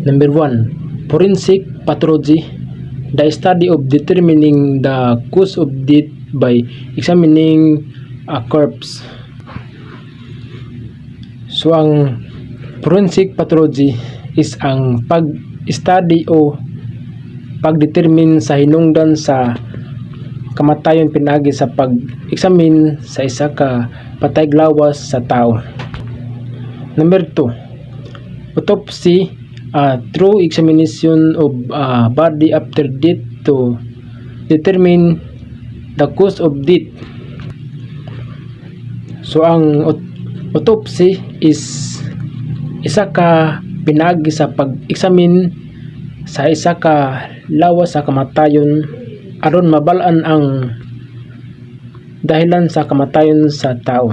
Number 1, forensic pathology, the study of determining the cause of death by examining a corpse. So ang forensic pathology is ang pag-study o pag-determine sa hinungdan sa kamatayon pinagi sa pag-examine sa isa ka patayg lawas sa tao. Number 2, autopsy, true examination of body after death to determine the cause of death. So ang autopsy is isa ka pinagi sa pag-examine sa isa ka lawas sa kamatayon aron mabalaan ang dahilan sa kamatayon sa tao.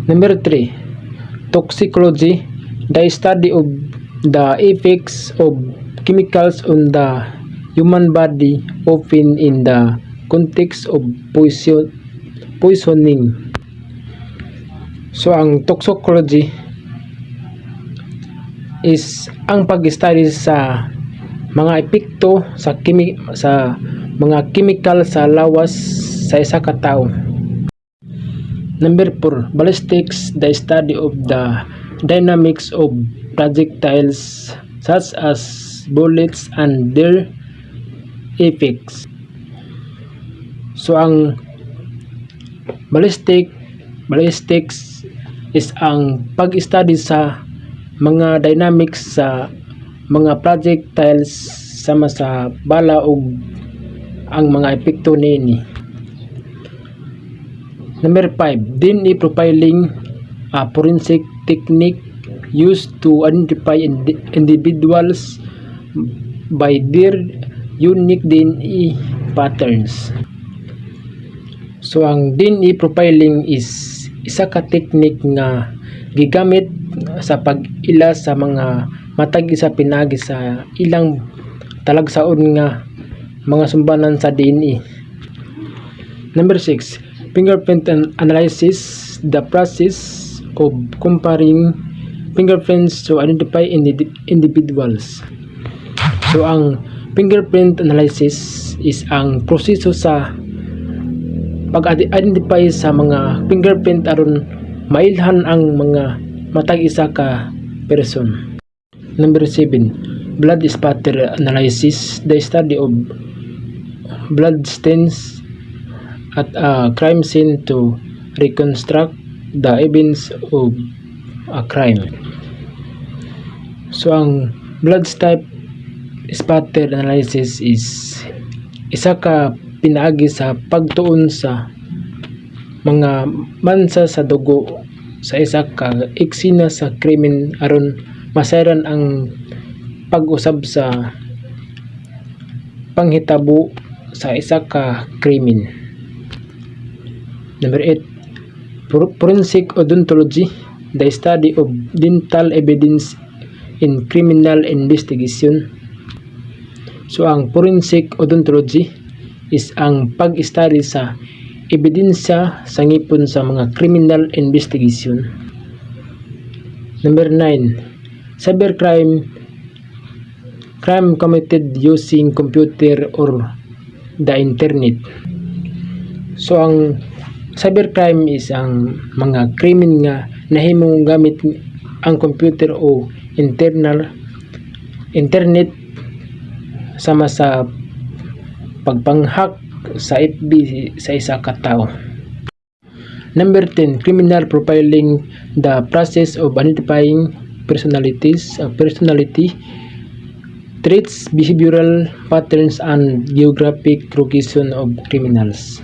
Number 3, toxicology, the study of the effects of chemicals on the human body, often in the context of poisoning. So ang toxicology is ang pag-study sa mga epekto sa mga chemical sa lawas sa isa ka tao. Number 4, ballistics, the study of the dynamics of projectiles such as bullets and their effects. So ang ballistics is ang pag-study sa mga dynamics sa mga projectiles sama sa bala ug ang mga epekto niini. Number 5, DNA profiling, a forensic technique used to identify individuals by their unique DNA patterns. So ang DNA profiling is isa ka technique nga gigamit sa pag-ila sa mga matag isa pinagi sa ilang talagsaon nga mga sumbanan sa DNA. Number 6, fingerprint analysis, the process of comparing fingerprints to identify individuals. So ang fingerprint analysis is ang proseso sa pag-identify sa mga fingerprint aron mailhan ang mga matag isa ka person. Number 7, blood spatter analysis, the study of blood stains at a crime scene to reconstruct the evidence of a crime. So ang blood spatter analysis is isa ka pinaagi sa pagtuon sa mga mansa sa dugo sa isa ka eksena sa krimen aron masayran ang pag-usab sa panghitabo sa isa ka krimen. Number 8, forensic odontology, the study of dental evidence in criminal investigation. So ang forensic odontology is ang pag-study sa ebidensya sa ngipon sa mga criminal investigation. Number 9, cybercrime, crime committed using computer or the internet. So ang cybercrime is ang mga krimen nga nahimong gamit ang computer o internet sama sa pagpanghack sa FB sa isa ka tao. Number 10, criminal profiling, the process of identifying personality traits, behavioral patterns, and geographic location of criminals.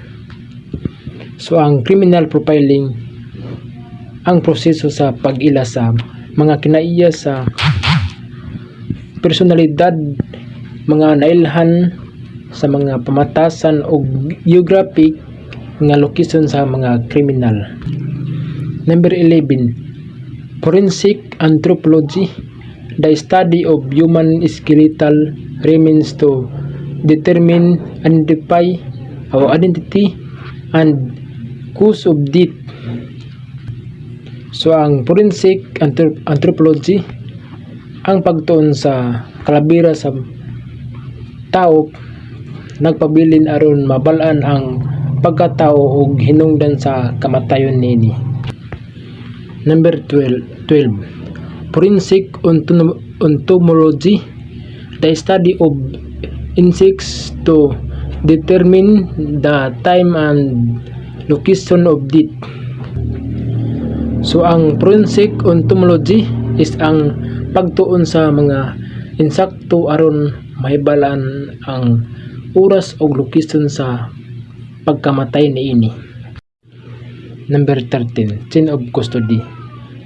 So ang criminal profiling ang proseso sa pag-ila sa mga kinaiya sa personalidad, mga nailhan sa mga pamatasan o geographic nga location sa mga kriminal. Number 11, forensic anthropology, the study of human skeletal remains to determine, identify, or identity and cause of death. So ang forensic anthropology ang pagtuon sa kalabira sa tao nagpabilin aron mabalaan ang pagkatao ug hinungdan sa kamatayon niini. Number 12. Forensic entomology, the study of insects to determine the time and location of death. So ang forensic entomology is ang pagtuon sa mga insekto aron mahibalaan ang oras o location sa pagkamatay niini. Number 13. Chain of custody,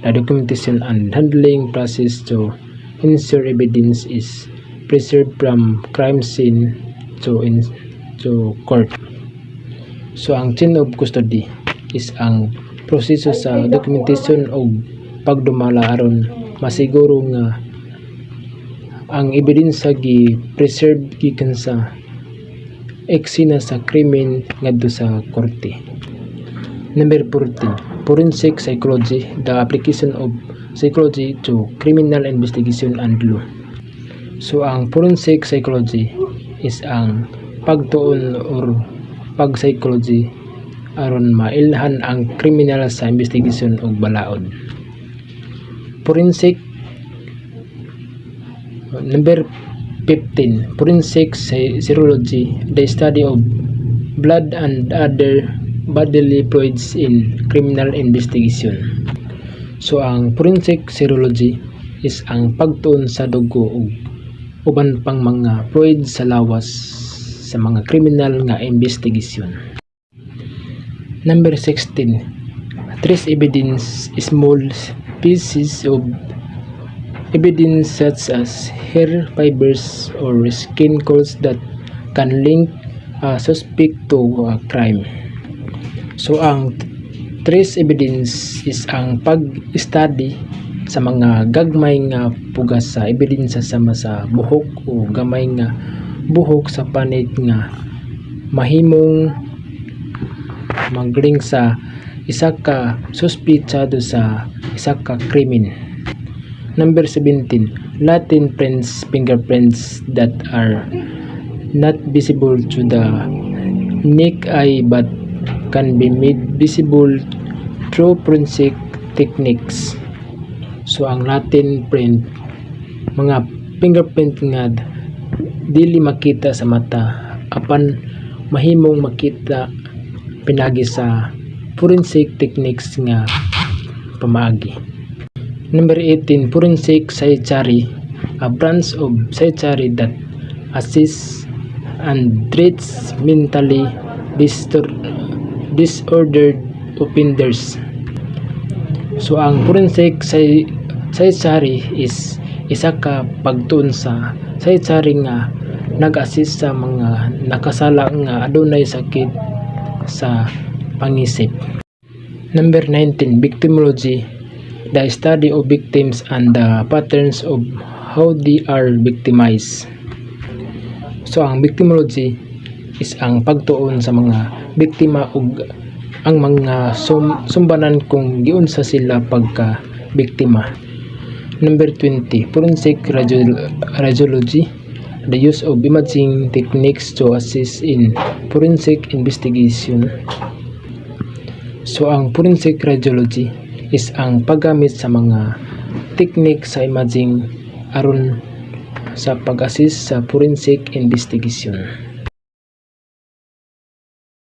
the documentation and handling process to ensure evidence is preserved from crime scene to court. So ang chain of custody is ang proseso sa documentation o pagdumala aron masiguro nga ang ebidensya gi preserve gikan sa eksena sa krimen ngadto sa korte. Number 14. Forensic psychology, the application of psychology to criminal investigation and law. So ang forensic psychology is ang pagtuon or pag-psychology aron mailhan ang kriminal sa investigation ug balaod. Forensic. Number 15. Forensic serology, the study of blood and other bodily fluids in criminal investigation. So ang forensic serology is ang pagtuon sa dugo ug uban pang mga fluids sa lawas sa mga kriminal nga investigation. Number 16. Trace evidence, small pieces of evidence such as hair fibers or skin colors that can link a suspect to a crime. So ang trace evidence is ang pag-study sa mga gagmay nga pugas sa ebidensya sama sa buhok o gamay nga buhok sa panit nga mahimong mag-link sa isa ka suspitsado sa isa ka krimen. Number 17. Latent prints, fingerprints that are not visible to the naked eye but can be made visible through forensic techniques. So ang latent print, mga fingerprint nga dili makita sa mata apan mahimong makita pinagi sa forensic techniques nga pamaagi. Number 18. Forensic psychiatry, a branch of psychiatry that assists and treats mentally disordered offenders. So ang forensic psychiatry is isa ka pagtuon sa psychiatry nga nag-assist sa mga nakasala nga adunay sakit sa pangisip. Number 19. Victimology, the study of victims and the patterns of how they are victimized. So ang victimology is ang pagtuon sa mga biktima ug ang mga sumbanan kung giunsa sila pagka biktima. Number 20. Forensic radiology, the use of imaging techniques to assist in forensic investigation. So ang forensic radiology is ang paggamit sa mga technique sa imaging aron sa pag-assist sa forensic investigation.